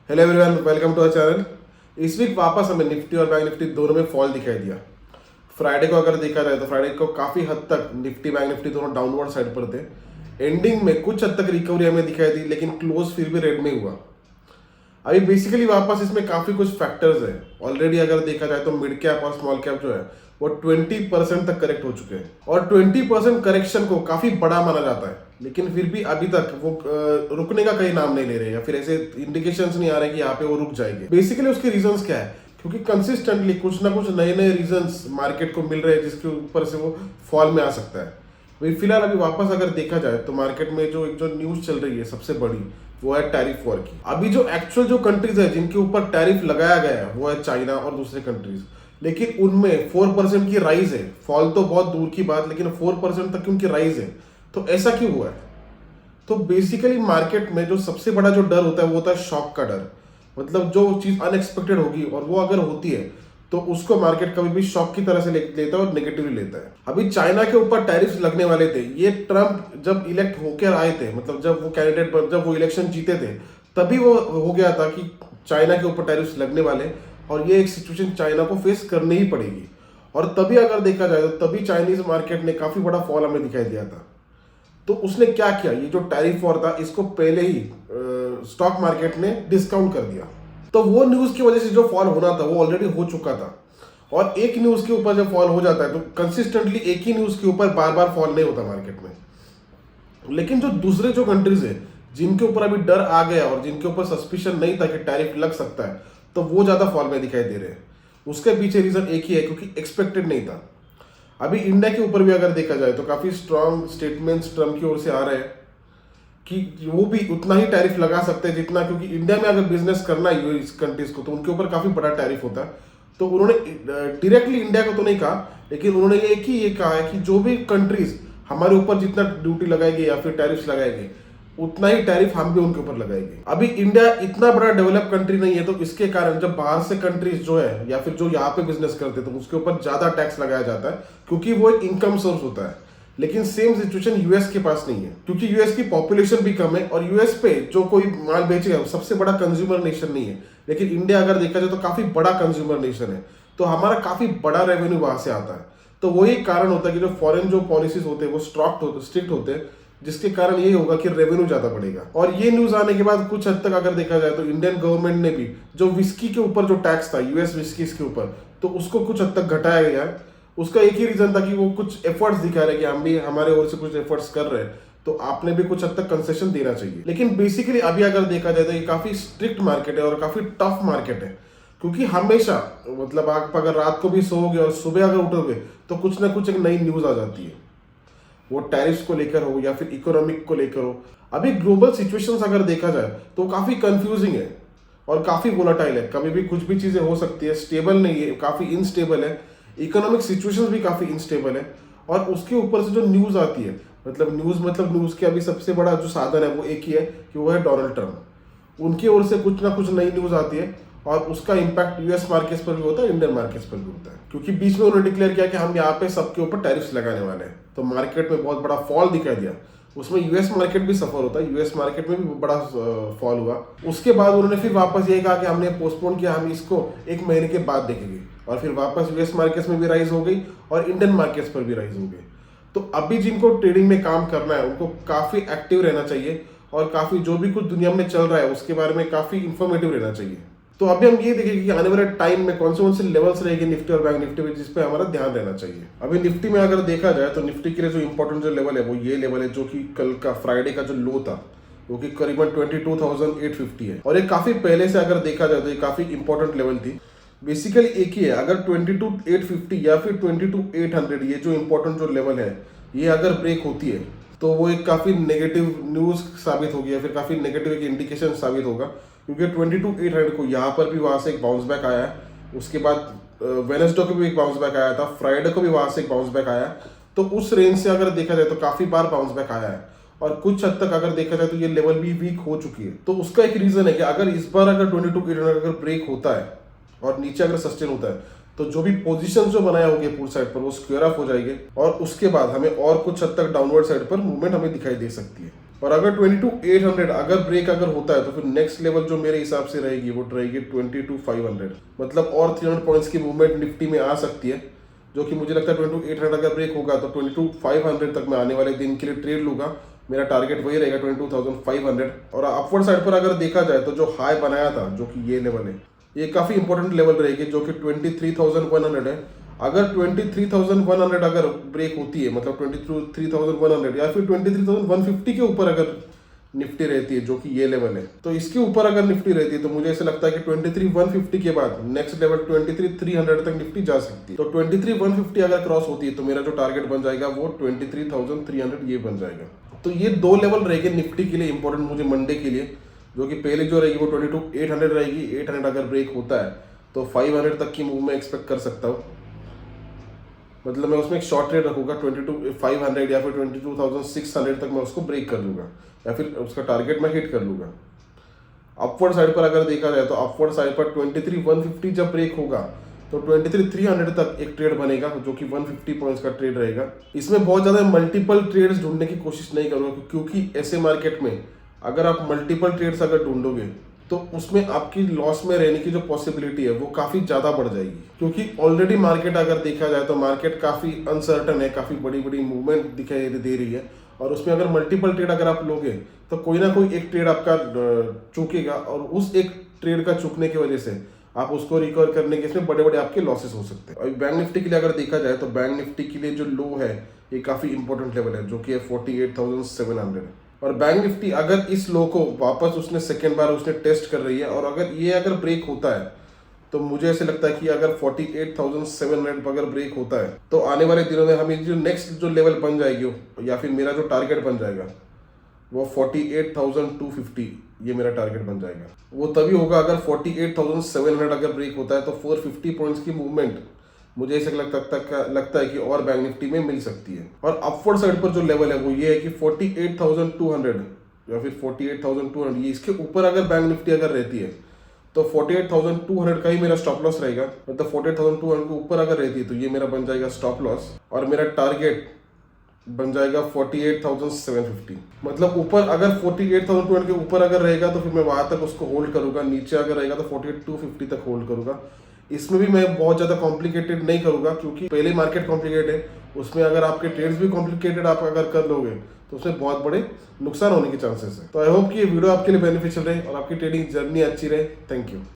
Hello everyone, welcome to our channel. इस week वापस हमें निफ्टी और बैंक निफ्टी दोनों में फॉल दिखाई दिया। फ्राइडे को अगर देखा जाए तो फ्राइडे को काफ़ी हद तक निफ्टी बैंक निफ्टी दोनों डाउनवर्ड साइड पर थे। एंडिंग में कुछ हद तक रिकवरी हमें दिखाई दी, लेकिन क्लोज फिर भी रेड में हुआ। अभी बेसिकली वापस इसमें काफ़ी कुछ फैक्टर्स हैं। ऑलरेडी अगर देखा जाए तो मिड कैप और स्मॉल कैप जो है वो 20% तक करेक्ट हो चुके हैं, और 20% करेक्शन को काफ़ी बड़ा माना जाता है, लेकिन फिर भी अभी तक वो रुकने का कहीं नाम नहीं ले रहे, या फिर ऐसे इंडिकेशंस नहीं आ रहे कि यहाँ पे वो रुक जाएंगे। बेसिकली उसके रीजंस क्या है? क्योंकि कंसिस्टेंटली कुछ ना कुछ नए नए रीजंस मार्केट को मिल रहे हैं जिसके ऊपर से वो फॉल में आ सकता है। वही फिलहाल अभी वापस अगर देखा जाए तो मार्केट में जो न्यूज चल रही है सबसे बड़ी, वो है टैरिफ वॉर की। अभी जो एक्चुअल जो कंट्रीज है जिनके ऊपर टैरिफ लगाया गया है वो है चाइना और दूसरे कंट्रीज, लेकिन उनमें 4% की राइज है। फॉल तो बहुत दूर की बात, लेकिन 4% तक की उनकी राइज है। तो ऐसा क्यों हुआ है? तो बेसिकली मार्केट में जो सबसे बड़ा जो डर होता है वो होता है शॉक का डर। मतलब जो चीज अनएक्सपेक्टेड होगी और वो अगर होती है तो उसको मार्केट कभी भी शॉक की तरह से लेता है और नेगेटिवली लेता है। अभी चाइना के ऊपर टैरिफ्स लगने वाले थे, ये ट्रम्प जब इलेक्ट होकर आए थे, मतलब जब वो कैंडिडेट जब वो इलेक्शन जीते थे, तभी वो हो गया था कि चाइना के ऊपर टैरिफ्स लगने वाले, और ये एक सिचुएशन चाइना को फेस करनी ही पड़ेगी। और तभी अगर देखा जाए तो तभी चाइनीज मार्केट ने काफी बड़ा फॉल हमें दिखाई दिया था। तो उसने क्या किया, ये जो टैरिफ वॉर था इसको पहले ही स्टॉक मार्केट ने डिस्काउंट कर दिया। तो वो न्यूज की वजह से जो फॉल होना था वो ऑलरेडी हो चुका था। और एक न्यूज के ऊपर जब फॉल हो जाता है तो कंसिस्टेंटली एक ही न्यूज के ऊपर बार बार फॉल नहीं होता मार्केट में। लेकिन जो दूसरे जो कंट्रीज है जिनके ऊपर अभी डर आ गया और जिनके ऊपर सस्पिशन नहीं था कि टैरिफ लग सकता है, तो वो ज्यादा फॉल में दिखाई दे रहे हैं। उसके पीछे रीजन एक ही है, क्योंकि एक्सपेक्टेड नहीं था। अभी इंडिया के ऊपर भी अगर देखा जाए तो काफी स्ट्रांग स्टेटमेंट्स ट्रम्प की ओर से आ रहे हैं कि वो भी उतना ही टैरिफ लगा सकते हैं जितना, क्योंकि इंडिया में अगर बिजनेस करना है यूएस कंट्रीज को तो उनके ऊपर काफी बड़ा टैरिफ होता है। तो उन्होंने डायरेक्टली इंडिया को तो नहीं कहा, लेकिन उन्होंने एक ही ये कहा है कि जो भी कंट्रीज हमारे ऊपर जितना ड्यूटी लगाएगी या फिर टैरिफ लगाएंगे, उतना ही टैरिफ हम भी उनके ऊपर लगाएंगे। अभी इंडिया इतना बड़ा डेवलप कंट्री नहीं है, तो इसके कारण जब बाहर से कंट्रीज जो है या फिर जो यहाँ पे बिजनेस करते हैं तो उसके ऊपर ज्यादा टैक्स लगाया जाता है, क्योंकि वो एक इनकम सोर्स होता है। लेकिन सेम सिचुएशन यूएस के पास नहीं है, क्योंकि यूएस की पॉपुलेशन भी कम है और यूएस पे जो कोई माल बेचेगा सबसे बड़ा कंज्यूमर नेशन नहीं है। लेकिन इंडिया अगर देखा जाए तो काफी बड़ा कंज्यूमर नेशन है, तो हमारा काफी बड़ा रेवेन्यू वहां से आता है। तो वही कारण होता है कि जो फॉरेन जो पॉलिसीज होते हैं वो स्ट्रिक्ट होते हैं, जिसके कारण ये होगा कि रेवेन्यू ज्यादा बढ़ेगा। और ये न्यूज आने के बाद कुछ हद तक अगर देखा जाए तो इंडियन गवर्नमेंट ने भी जो विस्की के ऊपर जो टैक्स था यूएस विस्कीज के ऊपर, तो उसको कुछ हद तक घटाया गया है। उसका एक ही रीजन था कि वो कुछ एफर्ट्स दिखा रहे हैं कि हम भी हमारे ओर से कुछ एफर्ट्स कर रहे हैं, तो आपने भी कुछ हद तक कंसेशन देना चाहिए। लेकिन बेसिकली अभी अगर देखा जाए तो ये काफी स्ट्रिक्ट मार्केट है और काफी टफ मार्केट है, क्योंकि हमेशा मतलब आप अगर रात को भी सोओगे और सुबह अगर उठोगे तो कुछ ना कुछ एक नई न्यूज आ जाती है, वो टैरिफ्स को लेकर हो या फिर इकोनॉमिक को लेकर हो। अभी ग्लोबल सिचुएशंस अगर देखा जाए तो काफी कंफ्यूजिंग है और काफी वोलाटाइल है। कभी भी कुछ भी चीजें हो सकती है, स्टेबल नहीं है, काफी इनस्टेबल है। इकोनॉमिक सिचुएशंस भी काफी इनस्टेबल है। और उसके ऊपर से जो न्यूज आती है, मतलब न्यूज के अभी सबसे बड़ा जो साधन है वो एक ही है कि वो है डोनाल्ड ट्रम्प। उनकी ओर से कुछ ना कुछ नई न्यूज आती है और उसका इंपैक्ट यूएस मार्केट्स पर भी होता है, इंडियन मार्केट्स पर भी होता है। क्योंकि बीच में उन्होंने डिक्लेयर किया कि हम यहाँ पे सबके ऊपर टैरिफ्स लगाने वाले हैं, तो मार्केट में बहुत बड़ा फॉल दिखाई दिया। उसमें यूएस मार्केट भी सफर होता है, यूएस मार्केट में भी बड़ा फॉल हुआ। उसके बाद उन्होंने फिर वापस ये कहा कि हमने पोस्टपोन किया, हम इसको एक महीने के बाद देखेंगे, और फिर वापस यूएस मार्केट्स में भी राइज हो गई और इंडियन मार्केट्स पर भी राइज हो गई। तो अभी जिनको ट्रेडिंग में काम करना है उनको काफी एक्टिव रहना चाहिए और काफी जो भी कुछ दुनिया में चल रहा है उसके बारे में काफी इंफॉर्मेटिव रहना चाहिए। तो अभी हम ये देखेंगे कि आने वाले टाइम में कौन से लेवल्स रहेंगे निफ्टी और बैंक निफ्टी में, जिस पे हमारा ध्यान रहना चाहिए। अभी निफ्टी में अगर देखा जाए तो निफ्टी के लिए जो इंपॉर्टेंट जो लेवल है वो ये लेवल है, जो कि कल का फ्राइडे का जो लो था वो कि करीबन 22,850 है, और ये काफी पहले से अगर देखा जाए तो ये काफी इंपॉर्टेंट लेवल थी। बेसिकली एक ही है, अगर 22,850 या फिर 22,800 ये जो इंपॉर्टेंट जो लेवल है ये अगर ब्रेक होती है तो वो एक काफी नेगेटिव न्यूज साबित होगी या फिर काफी नेगेटिव एक इंडिकेशन साबित होगा, क्योंकि 22,800 को यहाँ पर भी वहां से एक बाउंस बैक आया है। उसके बाद वेडनेसडे को भी एक बाउंस बैक आया था, फ्राइडे को भी वहां से एक बाउंस बैक आया है। तो उस रेंज से अगर देखा जाए तो काफी बार बाउंस बैक आया है, और कुछ हद तक अगर देखा जाए तो ये लेवल भी वीक हो चुकी है। तो उसका एक रीजन है कि अगर इस बार अगर 22,800 अगर ब्रेक होता है और नीचे अगर सस्टेन होता है तो जो भी पोजीशन जो बनाया होंगे पुट साइड पर वो स्क्वायर ऑफ हो जाएंगे, और उसके बाद हमें और कुछ हद तक डाउनवर्ड साइड पर मूवमेंट हमें दिखाई दे सकती है। और अगर 22,800 अगर ब्रेक अगर होता है तो फिर नेक्स्ट लेवल जो मेरे हिसाब से रहेगी वो रहेगी 22,500, मतलब और 300 पॉइंट्स की मूवमेंट निफ्टी में आ सकती है, जो कि मुझे लगता है 22,800 अगर ब्रेक होगा तो 22,500 तक मैं आने वाले दिन के लिए ट्रेड लूंगा। मेरा टारगेट वही रहेगा 22,500। और अपवर्ड साइड पर अगर देखा जाए तो जो हाई बनाया था, जो कि ये लेवल है, ये काफी इंपॉर्टेंट लेवल रहेगी, जो कि 23,100 है। अगर 23,100 अगर ब्रेक होती है, मतलब 23,100 या फिर 23,150 के ऊपर अगर निफ्टी रहती है, जो कि ये लेवल है, तो इसके ऊपर अगर निफ्टी रहती है तो मुझे ऐसा लगता है कि 23,150 के बाद नेक्स्ट लेवल 23,300 तक निफ्टी जा सकती है। तो 23,150 अगर क्रॉस होती है तो मेरा जो टारगेट बन जाएगा वो 23,300 ये बन जाएगा। तो ये दो लेवल रहेंगे निफ्टी के लिए इंपॉर्टेंट मुझे मंडे के लिए, जो कि पहले जो रहेगी वो 22,800 रहेगी। 800 अगर ब्रेक होता है तो 500 तक की मूव मैं एक्सपेक्ट कर सकता हूँ, मतलब मैं उसमें एक शॉर्ट ट्रेड रखूंगा 22,500 या फिर 22,600 तक मैं उसको ब्रेक कर लूंगा, या फिर उसका टारगेट मैं हिट कर लूंगा। अपवर्ड साइड पर अगर देखा जाए तो अपवर्ड साइड पर 23,150 जब ब्रेक होगा तो 23,300 तक एक ट्रेड बनेगा, जो कि 150 पॉइंट्स का ट्रेड रहेगा। इसमें बहुत ज़्यादा मल्टीपल ट्रेड्स ढूंढने की कोशिश नहीं करूँगा, क्योंकि ऐसे मार्केट में अगर आप मल्टीपल ट्रेड्स अगर ढूंढोगे तो उसमें आपकी लॉस में रहने की जो पॉसिबिलिटी है वो काफ़ी ज़्यादा बढ़ जाएगी, क्योंकि ऑलरेडी मार्केट अगर देखा जाए तो मार्केट काफ़ी अनसर्टन है, काफ़ी बड़ी बड़ी मूवमेंट दिखाई दे रही है। और उसमें अगर मल्टीपल ट्रेड अगर आप लोगे तो कोई ना कोई एक ट्रेड आपका चूकेगा, और उस एक ट्रेड का चूकने की वजह से आप उसको रिकवर करने के इसमें बड़े बड़े आपके लॉसेस हो सकते हैं। और बैंक निफ्टी के लिए अगर देखा जाए तो बैंक निफ्टी के लिए जो लो है ये काफ़ी इंपॉर्टेंट लेवल है, जो कि है 48,700। और बैंक निफ्टी अगर इस लो को वापस उसने सेकेंड बार उसने टेस्ट कर रही है, और अगर ये अगर ब्रेक होता है तो मुझे ऐसे लगता है कि अगर 48,700 अगर ब्रेक होता है तो आने वाले दिनों में हमें जो नेक्स्ट जो लेवल बन जाएगी, या फिर मेरा जो टारगेट बन जाएगा वो 48,250 ये मेरा टारगेट बन जाएगा। वो तभी होगा अगर 48,700 अगर ब्रेक होता है तो 450 पॉइंट्स की मूवमेंट मुझे ऐसा लगता है कि और बैंक निफ्टी में मिल सकती है। और अपवर्ड साइड पर जो लेवल है वो ये है कि 48,200 या फिर 48,200, ये इसके ऊपर अगर बैंक निफ्टी अगर रहती है तो 48,200 का ही मेरा स्टॉप लॉस रहेगा, मतलब 48,200 के ऊपर अगर रहती है तो ये मेरा बन जाएगा स्टॉप लॉस, और मेरा टारगेट बन जाएगा 48,750। मतलब ऊपर अगर 48,200 के ऊपर अगर रहेगा तो फिर मैं वहां तक उसको होल्ड करूंगा, नीचे अगर रहेगा तो 48,250 तक होल्ड करूंगा। इसमें भी मैं बहुत ज़्यादा कॉम्प्लिकेटेड नहीं करूंगा, क्योंकि पहले मार्केट कॉम्प्लिकेटेड है, उसमें अगर आपके ट्रेड्स भी कॉम्प्लिकेटेड आप अगर कर लोगे तो उसमें बहुत बड़े नुकसान होने के चांसेस है। तो आई होप कि ये वीडियो आपके लिए बेनिफिशियल रहे और आपकी ट्रेडिंग जर्नी अच्छी रहे। Thank you.